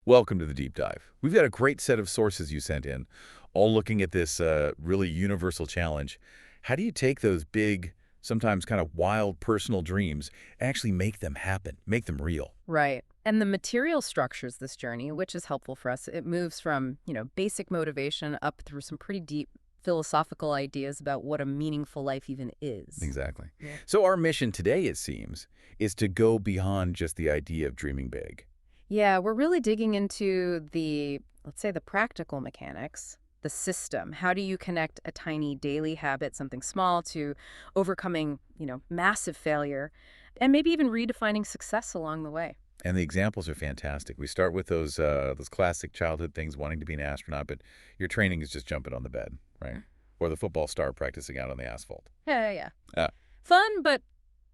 Welcome to the deep dive. We've got a great set of sources you sent in, all looking at this really universal challenge. How do you take those big, sometimes kind of wild personal dreams and actually make them happen, make them real? Right. And the material structures this journey, which is helpful for us. It moves from, basic motivation up through some pretty deep philosophical ideas about what a meaningful life even is. Exactly. Yeah. So our mission today, it seems, is to go beyond just the idea of dreaming big. Yeah, we're really digging into let's say the practical mechanics, the system. How do you connect a tiny daily habit, something small, to overcoming, massive failure, and maybe even redefining success along the way? And the examples are fantastic. We start with those classic childhood things, wanting to be an astronaut, but your training is just jumping on the bed, right? Or the football star practicing out on the asphalt. Yeah. Uh, Fun, but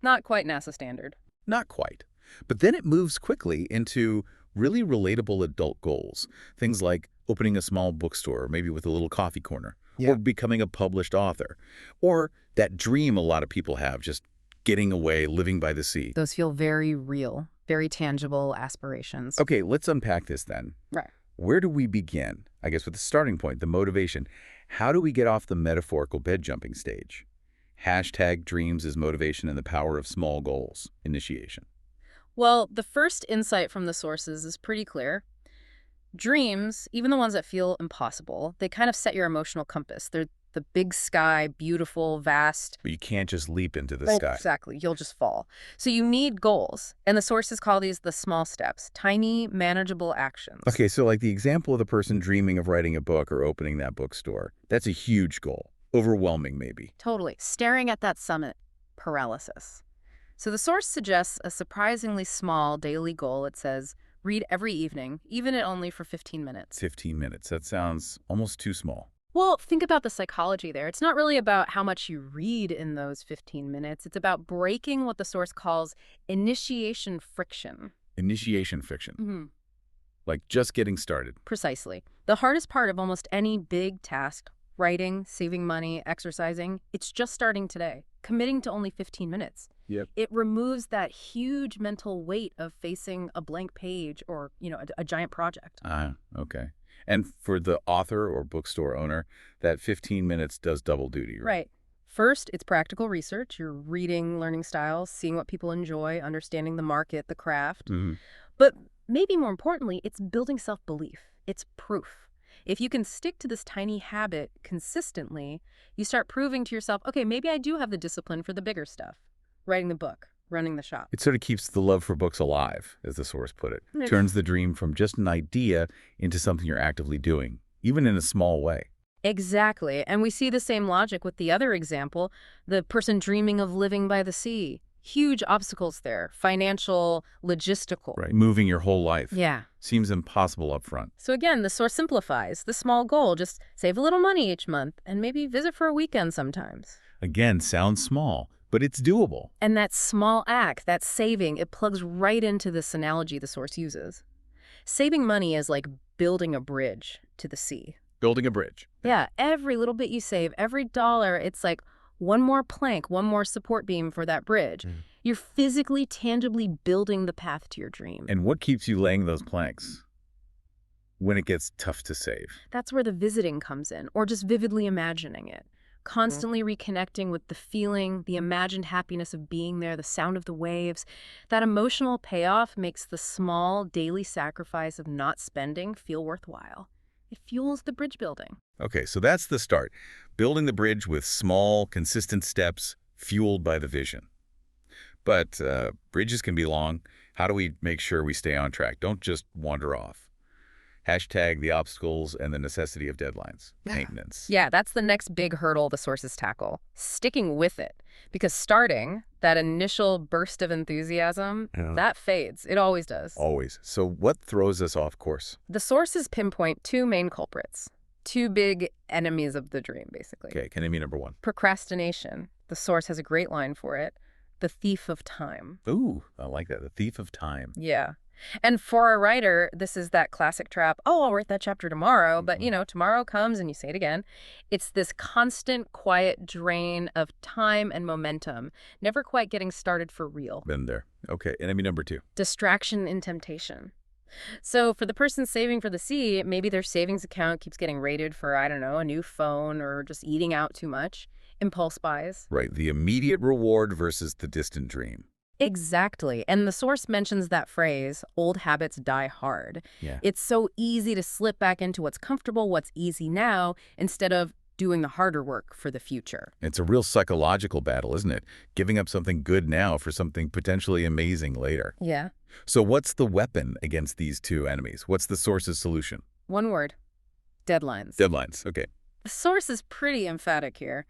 not quite NASA standard. Not quite. But then it moves quickly into really relatable adult goals. Things like opening a small bookstore, maybe with a little coffee corner, or becoming a published author, or that dream a lot of people have, just getting away, living by the sea. Those feel very real, very tangible aspirations. Okay, let's unpack this then. Right. Where do we begin? I guess with the starting point, the motivation. How do we get off the metaphorical bed jumping stage? Hashtag dreams is motivation and the power of small goals. Initiation. Well, the first insight from the sources is pretty clear. Dreams, even the ones that feel impossible, they kind of set your emotional compass. They're the big sky, beautiful, vast. But you can't just leap into the sky. Exactly. You'll just fall. So you need goals. And the sources call these the small steps, tiny, manageable actions. Okay, so like the example of the person dreaming of writing a book or opening that bookstore, that's a huge goal. Overwhelming, maybe. Totally. Staring at that summit, paralysis. So the source suggests a surprisingly small daily goal. It says, read every evening, even at only for 15 minutes. 15 minutes. That sounds almost too small. Well, think about the psychology there. It's not really about how much you read in those 15 minutes. It's about breaking what the source calls initiation friction. Initiation friction. Mm-hmm. Like just getting started. Precisely. The hardest part of almost any big task, writing, saving money, exercising, it's just starting today, committing to only 15 minutes. Yep. It removes that huge mental weight of facing a blank page or, a giant project. Okay. And for the author or bookstore owner, that 15 minutes does double duty, right? Right. First, it's practical research. You're reading learning styles, seeing what people enjoy, understanding the market, the craft. Mm-hmm. But maybe more importantly, it's building self-belief. It's proof. If you can stick to this tiny habit consistently, you start proving to yourself, okay, maybe I do have the discipline for the bigger stuff. Writing the book, running the shop. It sort of keeps the love for books alive, as the source put it. Turns the dream from just an idea into something you're actively doing, even in a small way. Exactly. And we see the same logic with the other example, the person dreaming of living by the sea. Huge obstacles there, financial, logistical. Right. Moving your whole life. Yeah. Seems impossible up front. So again, the source simplifies the small goal. Just save a little money each month and maybe visit for a weekend sometimes. Again, sounds small, but it's doable. And that small act, that saving, it plugs right into this analogy the source uses. Saving money is like building a bridge to the sea. Building a bridge. Yeah, every little bit you save, every dollar, it's like one more plank, one more support beam for that bridge. You're physically, tangibly building the path to your dream. And what keeps you laying those planks when it gets tough to save? That's where the visiting comes in, or just vividly imagining it. Constantly reconnecting with the feeling, the imagined happiness of being there, the sound of the waves. That emotional payoff makes the small daily sacrifice of not spending feel worthwhile. It fuels the bridge building. Okay, so that's the start. Building the bridge with small, consistent steps fueled by the vision. But bridges can be long. How do we make sure we stay on track? Don't just wander off. Hashtag the obstacles and the necessity of deadlines. Maintenance. Yeah, that's the next big hurdle the sources tackle. Sticking with it. Because starting, that initial burst of enthusiasm, that fades. It always does. Always. So what throws us off course? The sources pinpoint two main culprits. Two big enemies of the dream, basically. Okay, enemy number one. Procrastination. The source has a great line for it. The thief of time. Ooh, I like that. The thief of time. Yeah. And for a writer, this is that classic trap, oh, I'll write that chapter tomorrow, but, tomorrow comes and you say it again. It's this constant, quiet drain of time and momentum, never quite getting started for real. Been there. Okay, enemy number two. Distraction and temptation. So for the person saving for the sea, maybe their savings account keeps getting raided for, I don't know, a new phone or just eating out too much. Impulse buys. Right, the immediate reward versus the distant dream. Exactly. And the source mentions that phrase, old habits die hard. Yeah. It's so easy to slip back into what's comfortable, what's easy now, instead of doing the harder work for the future. It's a real psychological battle, isn't it? Giving up something good now for something potentially amazing later. Yeah. So what's the weapon against these two enemies? What's the source's solution? One word. Deadlines. Deadlines. Okay. The source is pretty emphatic here.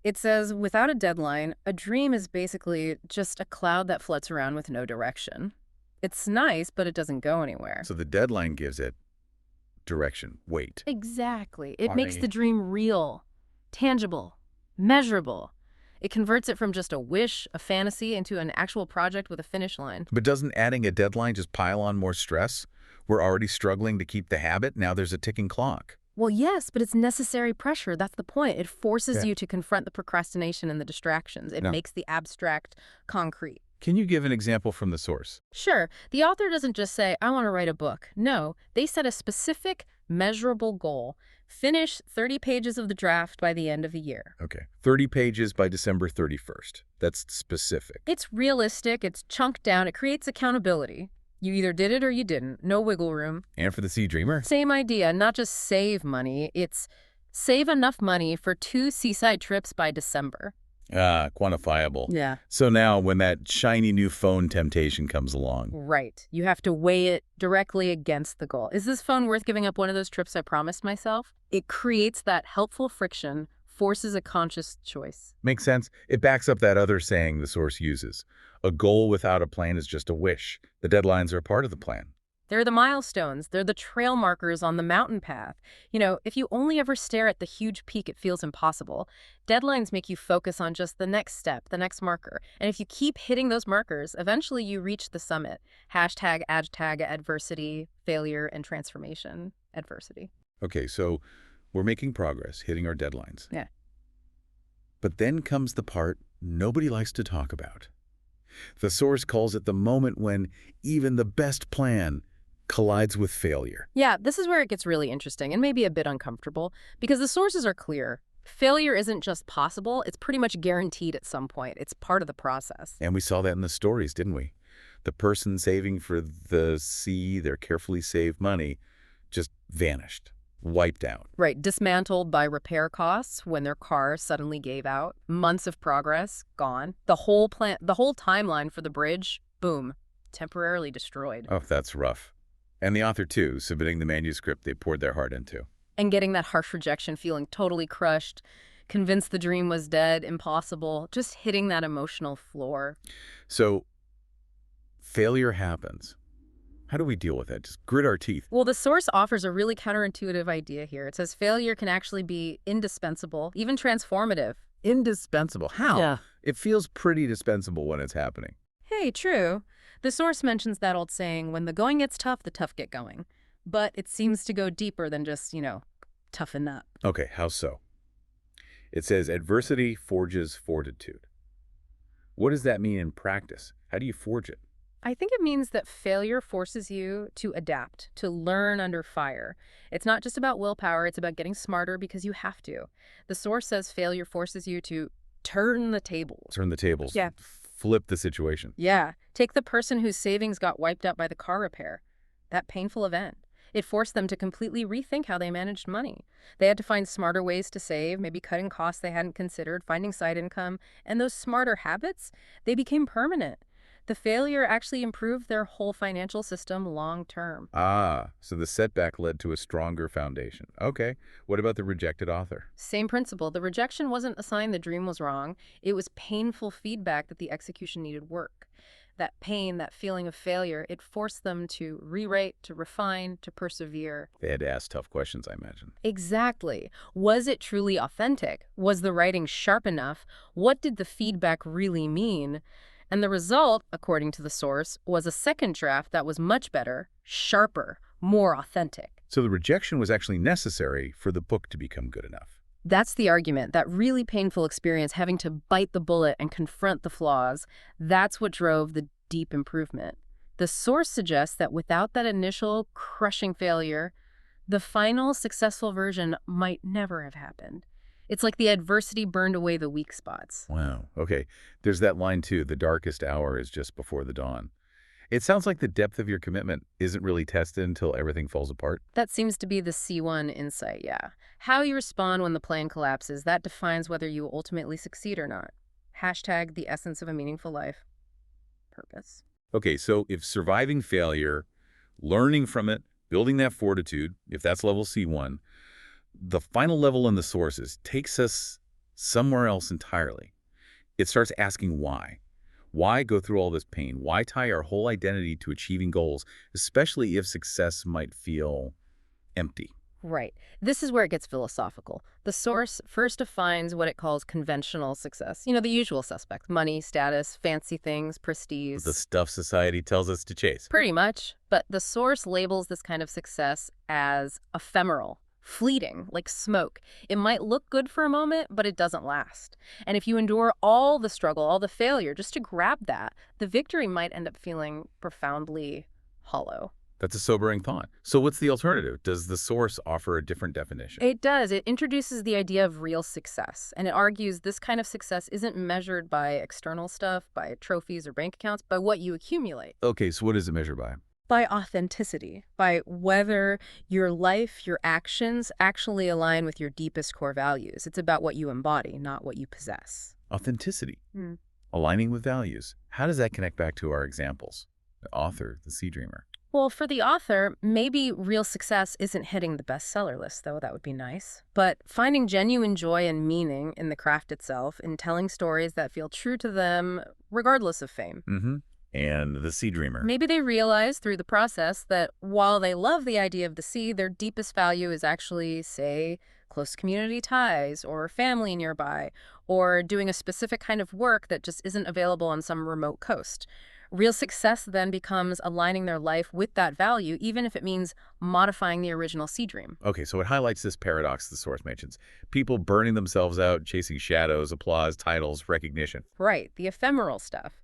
It says, without a deadline, a dream is basically just a cloud that floats around with no direction. It's nice, but it doesn't go anywhere. So the deadline gives it direction, weight. Exactly. It makes Why? the dream real, tangible, measurable. It converts it from just a wish, a fantasy, into an actual project with a finish line. But doesn't adding a deadline just pile on more stress? We're already struggling to keep the habit. Now there's a ticking clock. Well, yes, but it's necessary pressure. That's the point. It forces Yeah. you to confront the procrastination and the distractions. It No. makes the abstract concrete. Can you give an example from the source? Sure, the author doesn't just say, I want to write a book. No, they set a specific, measurable goal. Finish 30 pages of the draft by the end of the year. Okay. 30 pages by December 31st. That's specific. It's realistic, it's chunked down, it creates accountability. You either did it or you didn't. No wiggle room. And for the Sea Dreamer? Same idea, not just save money, it's save enough money for 2 seaside trips by December. Quantifiable. Yeah. So now when that shiny new phone temptation comes along, Right. You have to weigh it directly against the goal. Is this phone worth giving up one of those trips I promised myself? It creates that helpful friction, forces a conscious choice. makes sense? It backs up that other saying the source uses. A goal without a plan is just a wish. The deadlines are part of the plan. They're the milestones. They're the trail markers on the mountain path. You know, if you only ever stare at the huge peak, it feels impossible. Deadlines make you focus on just the next step, the next marker. And if you keep hitting those markers, eventually you reach the summit. Hashtag adversity, failure, and transformation. Adversity. Okay, so we're making progress, hitting our deadlines. Yeah. But then comes the part nobody likes to talk about. The source calls it the moment when even the best plan collides with failure. Yeah, this is where it gets really interesting and maybe a bit uncomfortable because the sources are clear. Failure isn't just possible, it's pretty much guaranteed at some point. It's part of the process. And we saw that in the stories, didn't we? The person saving for the sea, their carefully saved money, just vanished, wiped out. Right, dismantled by repair costs when their car suddenly gave out. Months of progress, gone. The whole timeline for the bridge, boom, temporarily destroyed. Oh, that's rough. And the author, too, submitting the manuscript they poured their heart into. And getting that harsh rejection, feeling totally crushed, convinced the dream was dead, impossible, just hitting that emotional floor. So, failure happens. How do we deal with it? Just grit our teeth. Well, the source offers a really counterintuitive idea here. It says failure can actually be indispensable, even transformative. Indispensable. How? Yeah. It feels pretty dispensable when it's happening. Hey, true. The source mentions that old saying, when the going gets tough, the tough get going. But it seems to go deeper than just, toughen up. Okay, how so? It says adversity forges fortitude. What does that mean in practice? How do you forge it? I think it means that failure forces you to adapt, to learn under fire. It's not just about willpower, it's about getting smarter because you have to. The source says failure forces you to turn the tables. Turn the tables. Yeah. Flip the situation. Yeah. Take the person whose savings got wiped out by the car repair. That painful event. It forced them to completely rethink how they managed money. They had to find smarter ways to save, maybe cutting costs they hadn't considered, finding side income. And those smarter habits, they became permanent. The failure actually improved their whole financial system long term. Ah, so the setback led to a stronger foundation. Okay. What about the rejected author? Same principle. The rejection wasn't a sign the dream was wrong. It was painful feedback that the execution needed work. That pain, that feeling of failure, it forced them to rewrite, to refine, to persevere. They had to ask tough questions, I imagine. Exactly. Was it truly authentic? Was the writing sharp enough? What did the feedback really mean? And the result, according to the source, was a second draft that was much better, sharper, more authentic. So the rejection was actually necessary for the book to become good enough. That's the argument, that really painful experience, having to bite the bullet and confront the flaws. That's what drove the deep improvement. The source suggests that without that initial crushing failure, the final successful version might never have happened. It's like the adversity burned away the weak spots. Wow. Okay. There's that line too, the darkest hour is just before the dawn. It sounds like the depth of your commitment isn't really tested until everything falls apart. That seems to be the C1 insight, yeah. How you respond when the plan collapses, that defines whether you ultimately succeed or not. Hashtag the essence of a meaningful life. Purpose. Okay, so if surviving failure, learning from it, building that fortitude, if that's level C1, the final level in the sources takes us somewhere else entirely. It starts asking why. Why go through all this pain? Why tie our whole identity to achieving goals, especially if success might feel empty? Right. This is where it gets philosophical. The source first defines what it calls conventional success. You know, the usual suspects: money, status, fancy things, prestige. The stuff society tells us to chase. Pretty much. But the source labels this kind of success as ephemeral, fleeting, like smoke. It might look good for a moment, but it doesn't last. And if you endure all the struggle, all the failure, just to grab that, the victory might end up feeling profoundly hollow. That's a sobering thought. So what's the alternative? Does the source offer a different definition? It does. It introduces the idea of real success, and it argues this kind of success isn't measured by external stuff, by trophies or bank accounts, by what you accumulate. Okay, so what is it measured by? By authenticity, by whether your life, your actions actually align with your deepest core values. It's about what you embody, not what you possess. Authenticity. Hmm. Aligning with values. How does that connect back to our examples? The author, the sea dreamer. Well, for the author, maybe real success isn't hitting the bestseller list, though. That would be nice. But finding genuine joy and meaning in the craft itself, in telling stories that feel true to them, regardless of fame. Mm-hmm. And the sea dreamer. Maybe they realize through the process that while they love the idea of the sea, their deepest value is actually, say, close community ties or family nearby, or doing a specific kind of work that just isn't available on some remote coast. Real success then becomes aligning their life with that value, even if it means modifying the original sea dream. Okay, so it highlights this paradox the source mentions. People burning themselves out, chasing shadows, applause, titles, recognition. Right, the ephemeral stuff.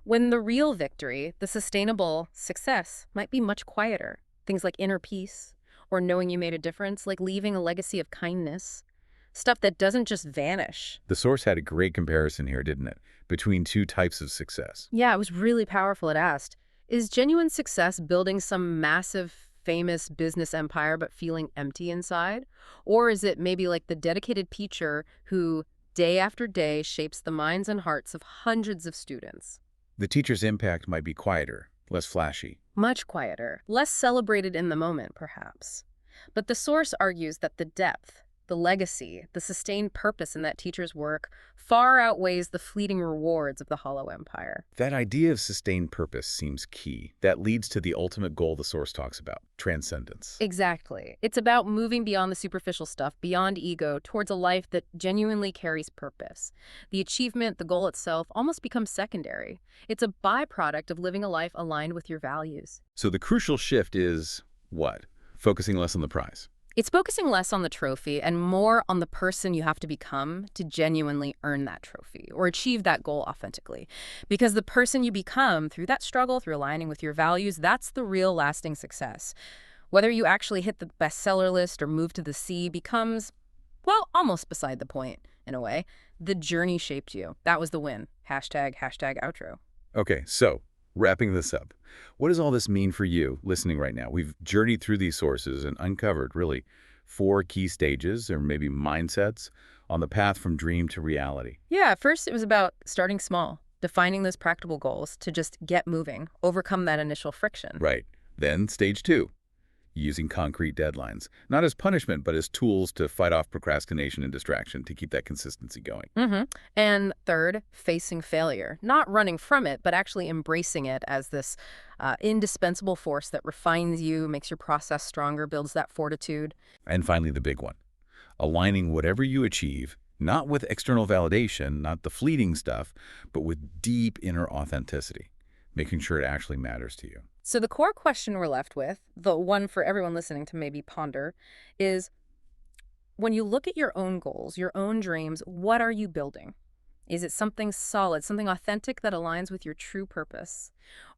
When the real victory, the sustainable success, might be much quieter. Things like inner peace, or knowing you made a difference, like leaving a legacy of kindness. Stuff that doesn't just vanish. The source had a great comparison here, didn't it? Between two types of success. Yeah, it was really powerful. It asked, is genuine success building some massive, famous business empire but feeling empty inside? Or is it maybe like the dedicated teacher who, day after day, shapes the minds and hearts of hundreds of students? The teacher's impact might be quieter, less flashy. Much quieter, less celebrated in the moment, perhaps. But the source argues that the depth, the legacy, the sustained purpose in that teacher's work far outweighs the fleeting rewards of the hollow empire. That idea of sustained purpose seems key. That leads to the ultimate goal the source talks about, transcendence. Exactly. It's about moving beyond the superficial stuff, beyond ego, towards a life that genuinely carries purpose. The achievement, the goal itself, almost becomes secondary. It's a byproduct of living a life aligned with your values. So the crucial shift is what? Focusing less on the prize. It's focusing less on the trophy and more on the person you have to become to genuinely earn that trophy or achieve that goal authentically. Because the person you become through that struggle, through aligning with your values, that's the real lasting success. Whether you actually hit the bestseller list or move to the sea becomes, well, almost beside the point, in a way. The journey shaped you. That was the win. Hashtag outro. Okay, so wrapping this up, what does all this mean for you listening right now? We've journeyed through these sources and uncovered, really, 4 key stages or maybe mindsets on the path from dream to reality. Yeah, at first it was about starting small, defining those practical goals to just get moving, overcome that initial friction. Right. Then stage 2, using concrete deadlines, not as punishment, but as tools to fight off procrastination and distraction to keep that consistency going. And third, facing failure. Not running from it, but actually embracing it as this indispensable force that refines you, makes your process stronger, builds that fortitude. And finally, the big one, aligning whatever you achieve, not with external validation, not the fleeting stuff, but with deep inner authenticity, making sure it actually matters to you. So the core question we're left with, the one for everyone listening to maybe ponder, is when you look at your own goals, your own dreams, what are you building? Is it something solid, something authentic that aligns with your true purpose?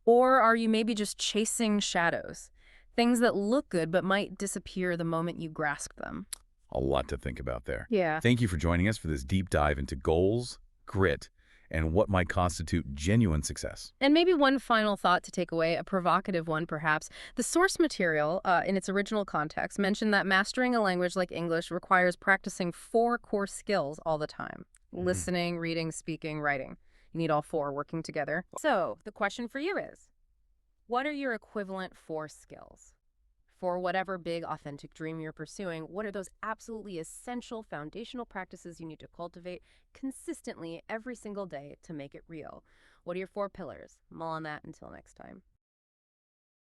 Or are you maybe just chasing shadows? Things that look good but might disappear the moment you grasp them. A lot to think about there. Yeah. Thank you for joining us for this deep dive into goals, grit, and what might constitute genuine success. And maybe one final thought to take away, a provocative one perhaps. The source material, in its original context, mentioned that mastering a language like English requires practicing 4 core skills all the time. Mhm. Listening, reading, speaking, writing. You need all 4 working together. So, the question for you is, what are your equivalent 4 skills? For whatever big, authentic dream you're pursuing, what are those absolutely essential foundational practices you need to cultivate consistently every single day to make it real? What are your 4 pillars? Mull on that until next time.